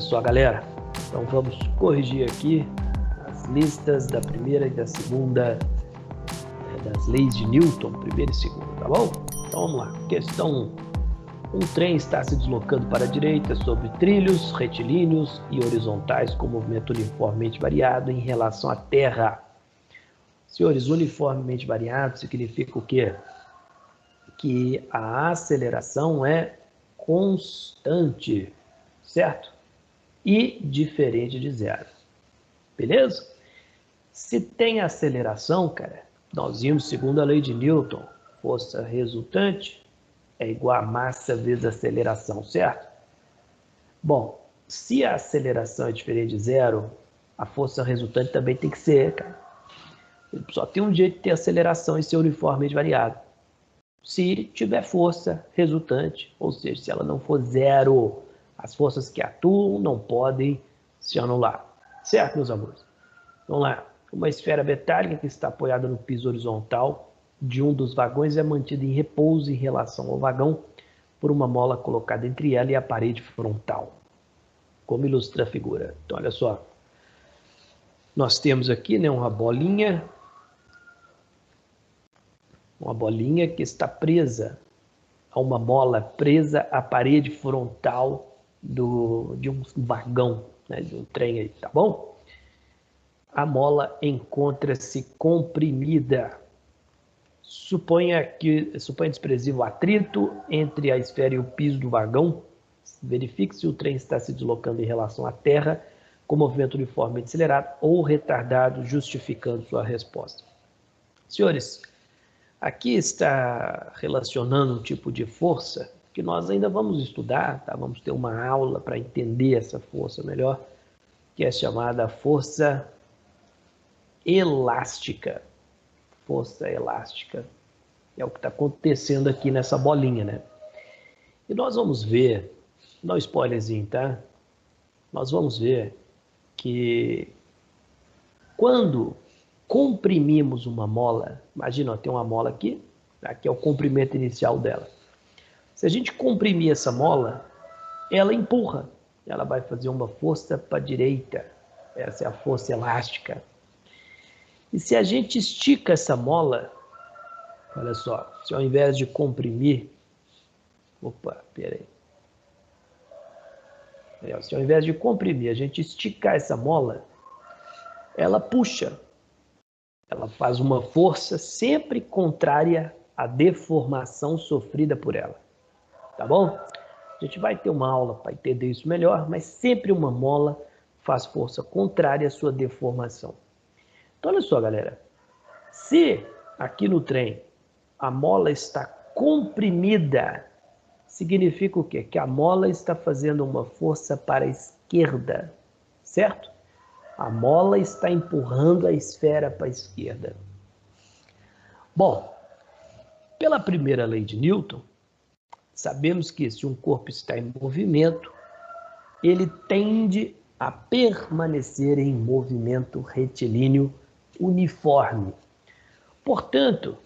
só, galera, então vamos corrigir aqui as listas da primeira e da segunda, das leis de Newton, primeira e segunda, tá bom? Então vamos lá. Questão 1. Um trem está se deslocando para a direita sobre trilhos retilíneos e horizontais com movimento uniformemente variado em relação à Terra. Senhores, uniformemente variado significa o quê? Que a aceleração é constante, certo? E diferente de zero. Beleza? Se tem aceleração, cara, nós vimos segundo a lei de Newton, força resultante é igual a massa vezes aceleração, certo? Bom, se a aceleração é diferente de zero, a força resultante também tem que ser, cara. Só tem um jeito de ter aceleração e ser uniformemente variado. Se tiver força resultante, ou seja, se ela não for zero, as forças que atuam não podem se anular. Certo, meus amores? Vamos lá. Uma esfera metálica que está apoiada no piso horizontal de um dos vagões é mantida em repouso em relação ao vagão por uma mola colocada entre ela e a parede frontal. Como ilustra a figura? Então, olha só. Nós temos aqui, né, uma bolinha que está presa a uma mola presa à parede frontal de um vagão, né, de um trem aí, tá bom? A mola encontra-se comprimida. Suponha desprezível atrito entre a esfera e o piso do vagão. Verifique se o trem está se deslocando em relação à Terra com movimento uniformemente acelerado ou retardado, justificando sua resposta. Senhores, aqui está relacionando um tipo de força que nós ainda vamos estudar, tá? Vamos ter uma aula para entender essa força melhor, que é chamada força elástica. Força elástica é o que está acontecendo aqui nessa bolinha, né? E nós vamos ver, dá um spoilerzinho, tá? Nós vamos ver que quando comprimimos uma mola, imagina, ó, tem uma mola aqui, aqui é o comprimento inicial dela. Se a gente comprimir essa mola, ela empurra, ela vai fazer uma força para a direita, essa é a força elástica. E se a gente estica essa mola, olha só, se ao invés de comprimir, se ao invés de comprimir, a gente esticar essa mola, ela puxa, ela faz uma força sempre contrária à deformação sofrida por ela, tá bom? A gente vai ter uma aula para entender isso melhor, mas sempre uma mola faz força contrária à sua deformação. Então, olha só, galera. Se aqui no trem a mola está comprimida, significa o quê? Que a mola está fazendo uma força para a esquerda, certo? A mola está empurrando a esfera para a esquerda. Bom, pela primeira lei de Newton, sabemos que se um corpo está em movimento, ele tende a permanecer em movimento retilíneo uniforme. Portanto,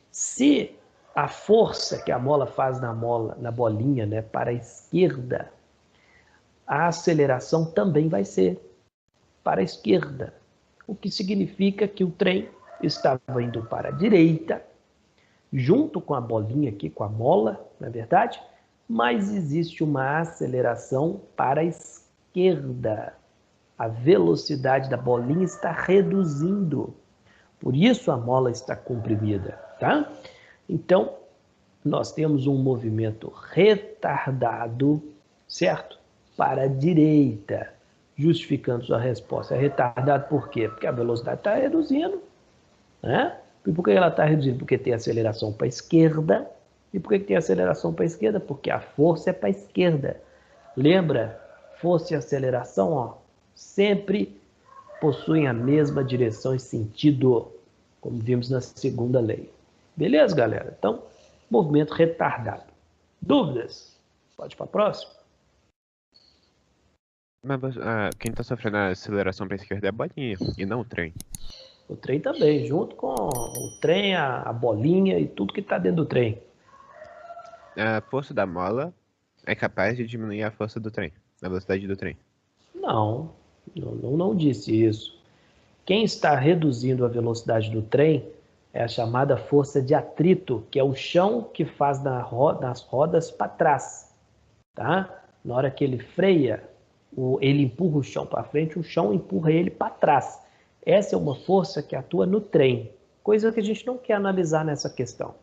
se a força que a mola faz na bolinha, né, para a esquerda, a aceleração também vai ser para a esquerda, o que significa que o trem estava indo para a direita, junto com a bolinha aqui, com a mola, na verdade, mas existe uma aceleração para a esquerda. A velocidade da bolinha está reduzindo. Por isso a mola está comprimida, tá? Então, nós temos um movimento retardado, certo? Para a direita, justificando sua resposta. É retardado por quê? Porque a velocidade está reduzindo, né? E por que ela está reduzindo? Porque tem aceleração para a esquerda. E por que tem aceleração para a esquerda? Porque a força é para a esquerda. Lembra? Força e aceleração, ó, sempre possuem a mesma direção e sentido, como vimos na segunda lei. Beleza, galera? Então, movimento retardado. Dúvidas? Pode ir para a próxima? Mas quem está sofrendo a aceleração para a esquerda é a bolinha, e não o trem. O trem também, junto com o trem, a bolinha e tudo que está dentro do trem. A força da mola é capaz de diminuir a força do trem, a velocidade do trem. Não, não disse isso. Quem está reduzindo a velocidade do trem é a chamada força de atrito, que é o chão que faz nas rodas para trás, tá? Na hora que ele freia, ele empurra o chão para frente, o chão empurra ele para trás. Essa é uma força que atua no trem, coisa que a gente não quer analisar nessa questão.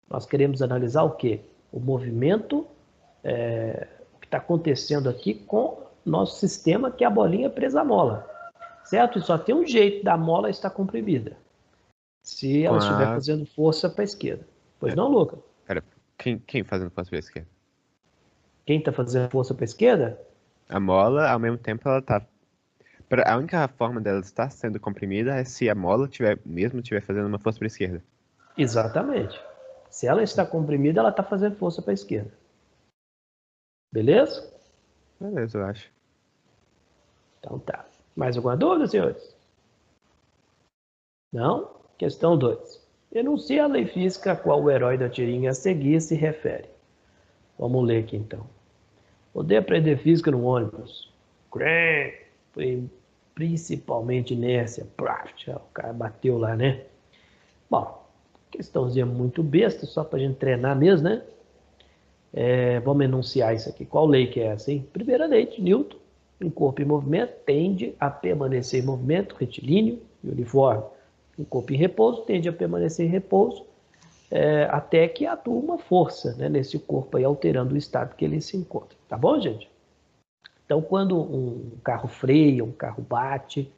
Nós queremos analisar o quê? O movimento, o que está acontecendo aqui com o nosso sistema, que é a bolinha presa à mola. Certo? E só tem um jeito da mola estar comprimida. Se ela estiver fazendo força para a esquerda. Pois não, Luca? Pera, quem fazendo força pra esquerda? Quem está fazendo força para a esquerda? A mola, ao mesmo tempo, ela tá. A única forma dela estar sendo comprimida é se a mola estiver fazendo uma força para a esquerda. Exatamente. Se ela está comprimida, ela está fazendo força para a esquerda. Beleza? Beleza, eu acho. Então tá. Mais alguma dúvida, senhores? Não? Questão 2. Enuncia a lei física a qual o herói da tirinha a seguir se refere. Vamos ler aqui então. Odeio aprender física no ônibus. Foi principalmente inércia. O cara bateu lá, né? Bom, questãozinha muito besta, só pra gente treinar mesmo, né? Vamos enunciar isso aqui. Qual lei que é essa, hein? Primeira lei de Newton. Um corpo em movimento tende a permanecer em movimento retilíneo e uniforme. Um corpo em repouso tende a permanecer em repouso até que atua uma força, né, nesse corpo aí, alterando o estado que ele se encontra. Tá bom, gente? Então, quando um carro freia, um carro bate,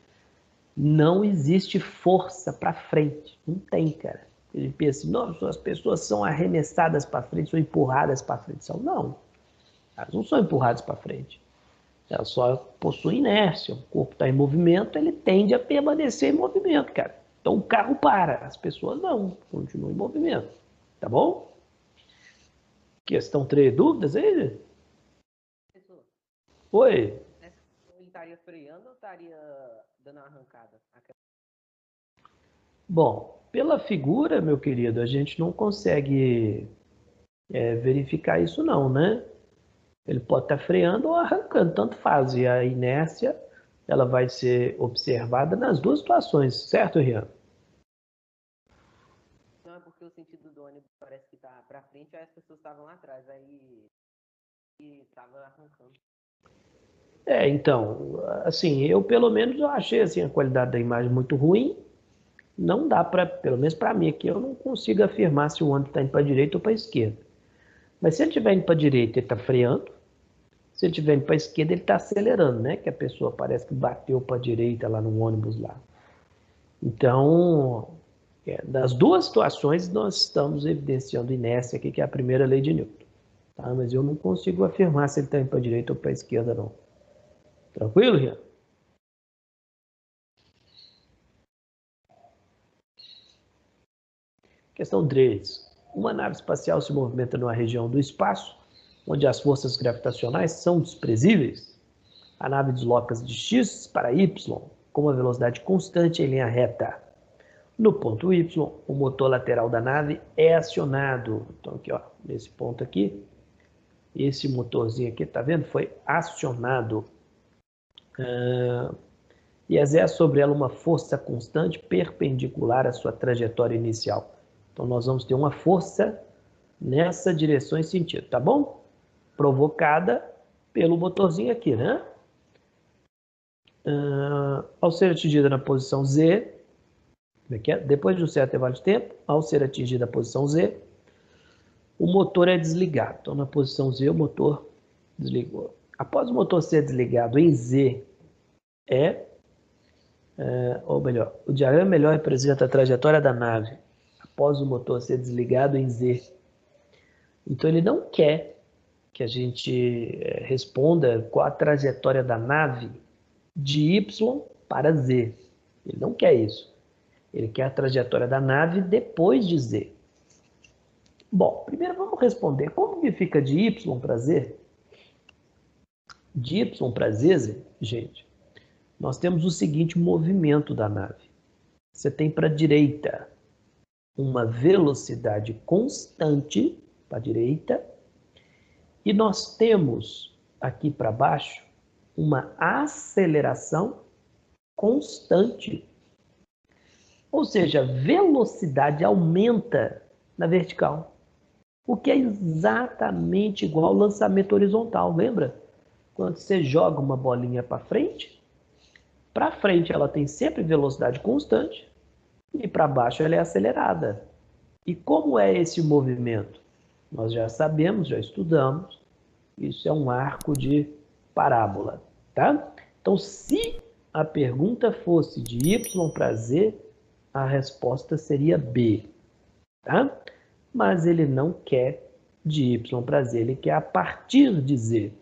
não existe força para frente. Não tem, cara. Ele pensa assim, não, as pessoas são arremessadas para frente, são empurradas para frente. Não, elas não são empurradas para frente. Elas só possuem inércia. O corpo está em movimento, ele tende a permanecer em movimento, cara. Então o carro para, as pessoas não, continuam em movimento. Tá bom? Questão 3, dúvidas aí? Professor, Oi. ele estaria freando ou estaria dando uma arrancada? Bom, pela figura, meu querido, a gente não consegue verificar isso não, né? Ele pode estar freando ou arrancando, tanto faz. E a inércia, ela vai ser observada nas duas situações, certo, Rian? Não, é porque o sentido do ônibus parece que tá pra frente, aí as pessoas estavam lá atrás, aí tava arrancando. Então, assim, eu pelo menos eu achei assim, a qualidade da imagem muito ruim. Não dá para, pelo menos para mim aqui, eu não consigo afirmar se o ônibus está indo para a direita ou para a esquerda. Mas se ele estiver indo para a direita, ele está freando. Se ele estiver indo para a esquerda, ele está acelerando, né? Que a pessoa parece que bateu para a direita lá no ônibus lá. Então, das duas situações, nós estamos evidenciando inércia aqui, que é a primeira lei de Newton. Tá? Mas eu não consigo afirmar se ele está indo para a direita ou para a esquerda, não. Tranquilo, Rian? Questão 3. Uma nave espacial se movimenta numa região do espaço onde as forças gravitacionais são desprezíveis. A nave desloca-se de x para y com uma velocidade constante em linha reta. No ponto y, o motor lateral da nave é acionado. Então aqui, ó, nesse ponto aqui, esse motorzinho aqui, tá vendo? Foi acionado. E exerce sobre ela uma força constante perpendicular à sua trajetória inicial. Então nós vamos ter uma força nessa direção e sentido, tá bom? Provocada pelo motorzinho aqui, né? Ao ser atingida na posição Z, depois de um certo intervalo de tempo, ao ser atingida a posição Z, o motor é desligado. Então, na posição Z, o motor desligou. Após o motor ser desligado em Z, ou melhor, o diagrama melhor representa a trajetória da nave após o motor ser desligado em Z. Então, ele não quer que a gente responda qual a trajetória da nave de Y para Z. Ele não quer isso. Ele quer a trajetória da nave depois de Z. Bom, primeiro vamos responder como que fica de Y para Z? De Y para Z, gente, nós temos o seguinte movimento da nave. Você tem para a direita uma velocidade constante para a direita e nós temos aqui para baixo uma aceleração constante. Ou seja, a velocidade aumenta na vertical, o que é exatamente igual ao lançamento horizontal, lembra? Quando você joga uma bolinha para frente ela tem sempre velocidade constante e para baixo ela é acelerada. E como é esse movimento? Nós já sabemos, já estudamos, isso é um arco de parábola, tá? Então, se a pergunta fosse de y para z, a resposta seria B, tá? Mas ele não quer de y para z, ele quer a partir de z.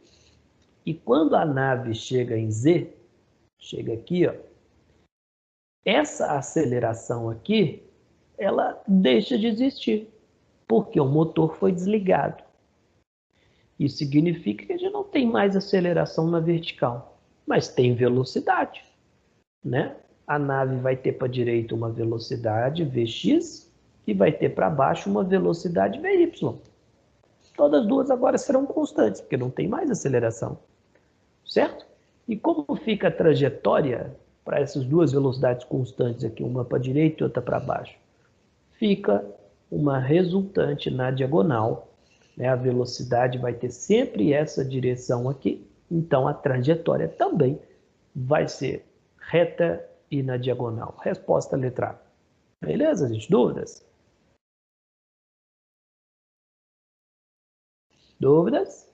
E quando a nave chega em z, chega aqui, ó, essa aceleração aqui, ela deixa de existir, porque o motor foi desligado. Isso significa que a gente não tem mais aceleração na vertical, mas tem velocidade, né? A nave vai ter para a direita uma velocidade Vx e vai ter para baixo uma velocidade Vy. Todas as duas agora serão constantes, porque não tem mais aceleração, certo? E como fica a trajetória para essas duas velocidades constantes aqui, uma para a direita e outra para baixo? Fica uma resultante na diagonal, né? A velocidade vai ter sempre essa direção aqui, então a trajetória também vai ser reta e na diagonal. Resposta letra A. Beleza, gente? Dúvidas? Dúvidas?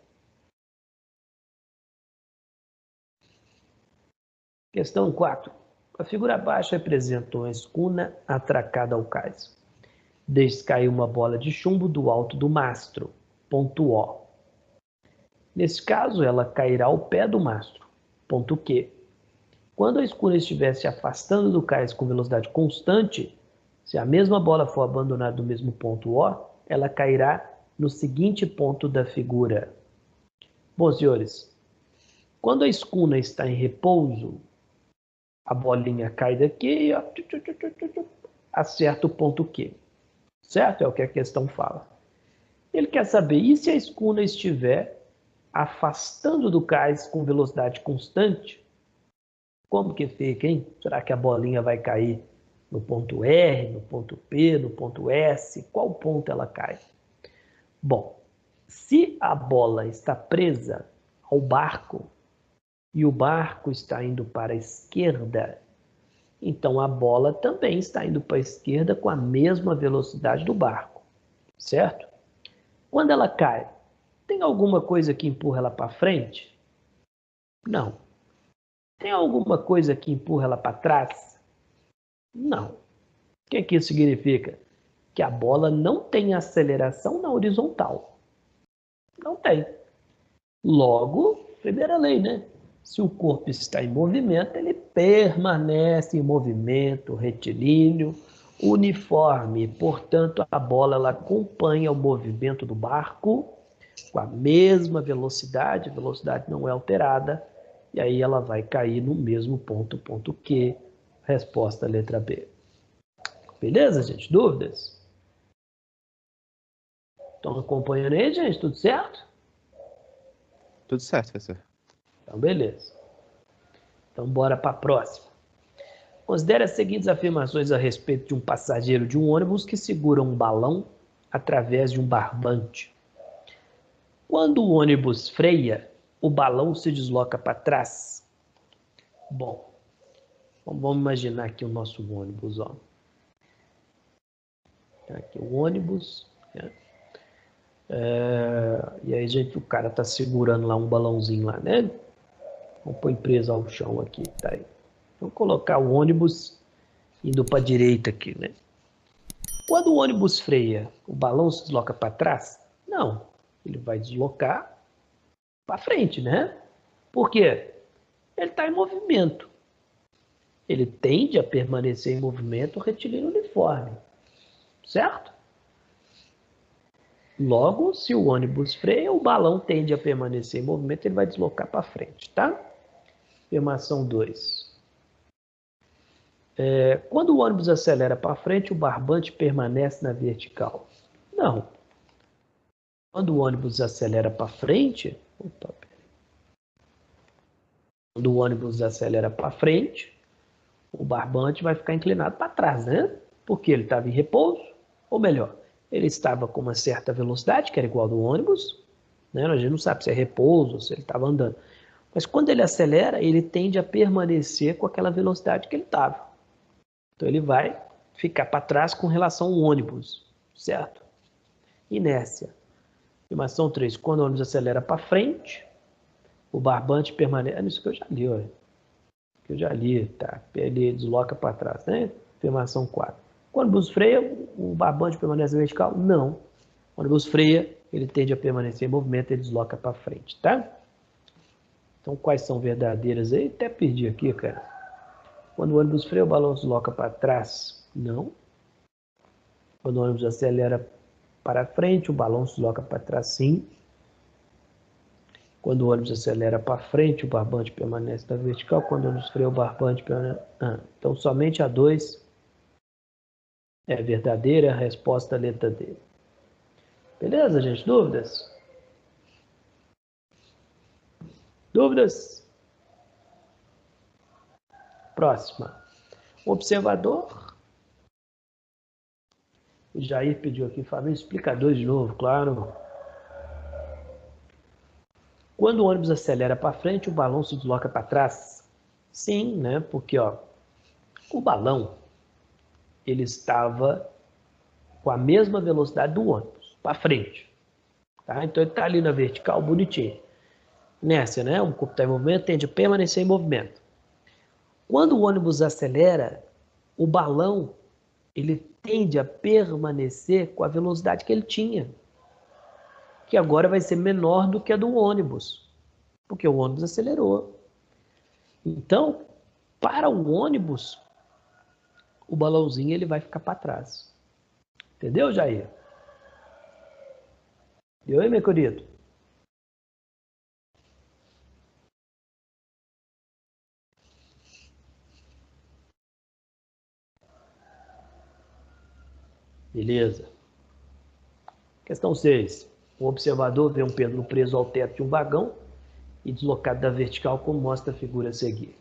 Questão 4. A figura abaixo representa uma escuna atracada ao cais. Deixe cair uma bola de chumbo do alto do mastro, ponto O. Nesse caso, ela cairá ao pé do mastro, ponto Q. Quando a escuna estiver se afastando do cais com velocidade constante, se a mesma bola for abandonada do mesmo ponto O, ela cairá no seguinte ponto da figura. Bom, senhores, quando a escuna está em repouso, a bolinha cai daqui e acerta o ponto Q. Certo? É o que a questão fala. Ele quer saber, e se a escuna estiver afastando do cais com velocidade constante? Como que fica, hein? Será que a bolinha vai cair no ponto R, no ponto P, no ponto S? Qual ponto ela cai? Bom, se a bola está presa ao barco e o barco está indo para a esquerda, então a bola também está indo para a esquerda com a mesma velocidade do barco, certo? Quando ela cai, tem alguma coisa que empurra ela para frente? Não. Tem alguma coisa que empurra ela para trás? Não. O que isso significa? Que a bola não tem aceleração na horizontal. Não tem. Logo, primeira lei, né? Se o corpo está em movimento, ele permanece em movimento retilíneo, uniforme. Portanto, a bola ela acompanha o movimento do barco com a mesma velocidade, a velocidade não é alterada, e aí ela vai cair no mesmo ponto, ponto Q. Resposta letra B. Beleza, gente? Dúvidas? Estão acompanhando aí, gente? Tudo certo? Tudo certo, professor. Então, beleza. Então, bora para a próxima. Considere as seguintes afirmações a respeito de um passageiro de um ônibus que segura um balão através de um barbante. Quando o ônibus freia, o balão se desloca para trás. Bom, vamos imaginar aqui o nosso ônibus, ó. Aqui o ônibus, né? E aí, gente, o cara tá segurando lá um balãozinho lá, né? Vamos pôr preso ao chão aqui, tá aí. Vamos colocar o ônibus indo para a direita aqui, né? Quando o ônibus freia, o balão se desloca para trás? Não, ele vai deslocar para frente, né? Por quê? Ele está em movimento. Ele tende a permanecer em movimento retilíneo uniforme, certo? Logo, se o ônibus freia, o balão tende a permanecer em movimento, ele vai deslocar para frente, tá? Afirmação 2. Quando o ônibus acelera para frente, o barbante permanece na vertical. Não. Quando o ônibus acelera para frente, Quando o ônibus acelera para frente, o barbante vai ficar inclinado para trás, né? Porque ele estava em repouso, ou melhor, ele estava com uma certa velocidade, que era igual do ônibus, né? A gente não sabe se é repouso ou se ele estava andando. Mas quando ele acelera, ele tende a permanecer com aquela velocidade que ele estava. Então ele vai ficar para trás com relação ao ônibus, certo? Inércia. Afirmação 3. Quando o ônibus acelera para frente, o barbante permanece... Isso que eu já li, olha. Que eu já li, tá? Ele desloca para trás, né? Afirmação 4. Quando o ônibus freia, o barbante permanece vertical? Não. Quando o ônibus freia, ele tende a permanecer em movimento, ele desloca para frente, tá? Então, quais são verdadeiras aí? Até perdi aqui, cara. Quando o ônibus freia, o balão se desloca para trás? Não. Quando o ônibus acelera para frente, o balão se desloca para trás? Sim. Quando o ônibus acelera para frente, o barbante permanece na vertical. Quando o ônibus freia, o barbante permanece... então, somente a 2 é verdadeira. A resposta, letra D. Beleza, gente? Dúvidas? Dúvidas? Próxima. Observador. O Jair pediu aqui, Fabinho, explicador de novo, claro. Quando o ônibus acelera para frente, o balão se desloca para trás? Sim, né? Porque ó, o balão ele estava com a mesma velocidade do ônibus, para frente. Tá? Então ele está ali na vertical, bonitinho. Inércia, né? O corpo está em movimento, tende a permanecer em movimento. Quando o ônibus acelera, o balão ele tende a permanecer com a velocidade que ele tinha, que agora vai ser menor do que a do ônibus, porque o ônibus acelerou. Então, para o ônibus, o balãozinho ele vai ficar para trás. Entendeu, Jair? Deu aí, meu querido? Beleza. Questão 6. O observador vê um pêndulo preso ao teto de um vagão e deslocado da vertical, como mostra a figura a seguir.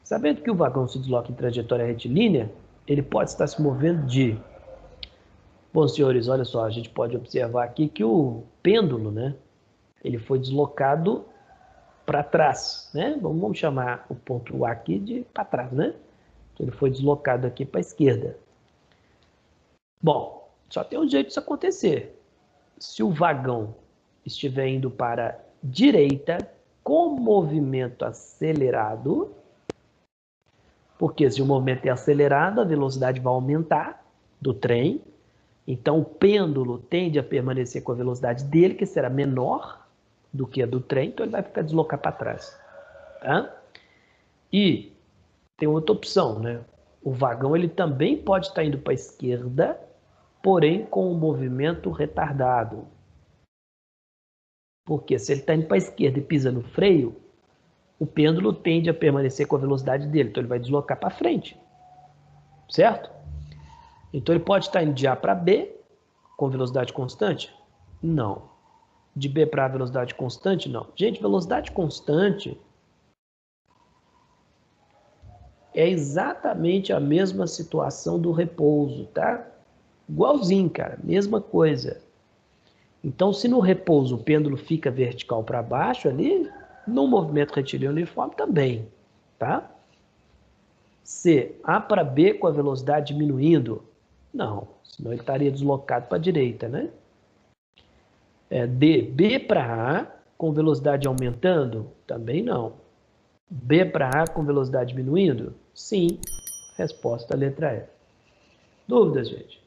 Sabendo que o vagão se desloca em trajetória retilínea, ele pode estar se movendo de... Bom, senhores, olha só, a gente pode observar aqui que o pêndulo, né, ele foi deslocado para trás, né? Vamos chamar o ponto A aqui de para trás, né? Então, ele foi deslocado aqui para a esquerda. Bom, só tem um jeito disso acontecer. Se o vagão estiver indo para a direita com movimento acelerado, porque se o movimento é acelerado, a velocidade vai aumentar do trem, então o pêndulo tende a permanecer com a velocidade dele, que será menor do que a do trem, então ele vai ficar deslocado para trás. Tá? E tem outra opção, né? O vagão ele também pode estar indo para a esquerda, porém com um movimento retardado. Porque se ele está indo para a esquerda e pisa no freio, o pêndulo tende a permanecer com a velocidade dele, então ele vai deslocar para frente. Certo? Então ele pode estar indo de A para B com velocidade constante? Não. De B para A velocidade constante? Não. Gente, velocidade constante é exatamente a mesma situação do repouso, tá? Igualzinho, cara, mesma coisa. Então, se no repouso o pêndulo fica vertical para baixo ali, no movimento retilíneo uniforme também, tá? C, A para B com a velocidade diminuindo? Não, senão ele estaria deslocado para a direita, né? D, B para A com velocidade aumentando? Também não. B para A com velocidade diminuindo? Sim. Resposta, letra E. Dúvidas, gente?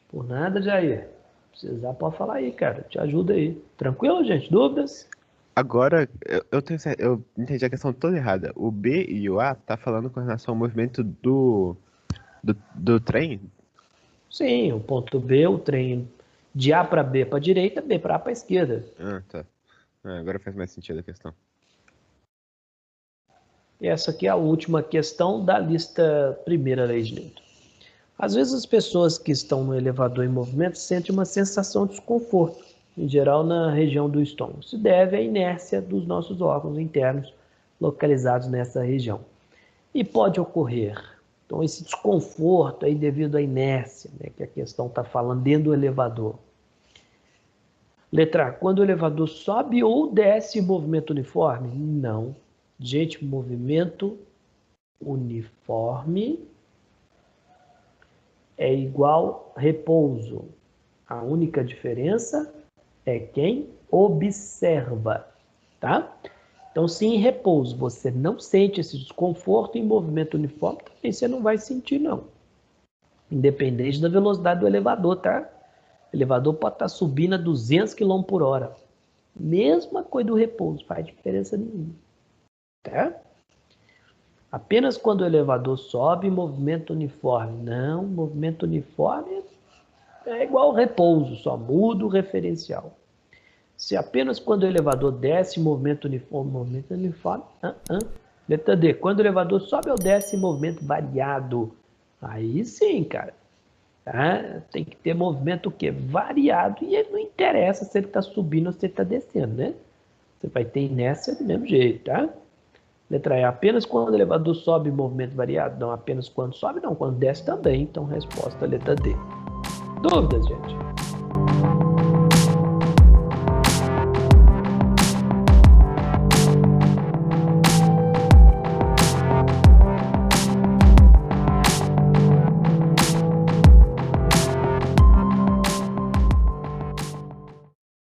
Por nada, Jair. Precisar, pode falar aí, cara. Te ajuda aí. Tranquilo, gente? Dúvidas? Agora, eu entendi a questão toda errada. O B e o A tá falando com relação ao movimento do trem? Sim, o ponto B, o trem de A para B para a direita, B para A para a esquerda. Ah, tá. Agora faz mais sentido a questão. E essa aqui é a última questão da lista primeira lei de Newton. Às vezes as pessoas que estão no elevador em movimento sentem uma sensação de desconforto em geral na região do estômago. Se deve à inércia dos nossos órgãos internos localizados nessa região. E pode ocorrer, então, esse desconforto aí devido à inércia, né, que a questão está falando dentro do elevador. Letra A, quando o elevador sobe ou desce em movimento uniforme? Não. Gente, movimento uniforme é igual repouso. A única diferença é quem observa, tá? Então, se em repouso você não sente esse desconforto, em movimento uniforme também você não vai sentir, não. Independente da velocidade do elevador, tá? O elevador pode estar subindo a 200 km por hora. Mesma coisa do repouso, faz diferença nenhuma, tá? Apenas quando o elevador sobe em movimento uniforme. Não, movimento uniforme é igual ao repouso, só muda o referencial. Se apenas quando o elevador desce em movimento uniforme, Letra D, quando o elevador sobe ou desce em movimento variado. Aí sim, cara. Tá? Tem que ter movimento o quê? Variado. E ele não interessa se ele está subindo ou se ele está descendo, né? Você vai ter inércia do mesmo jeito, tá? Letra E, apenas quando o elevador sobe em movimento variado? Não, apenas quando sobe, não, quando desce também. Então, resposta letra D. Dúvidas, gente?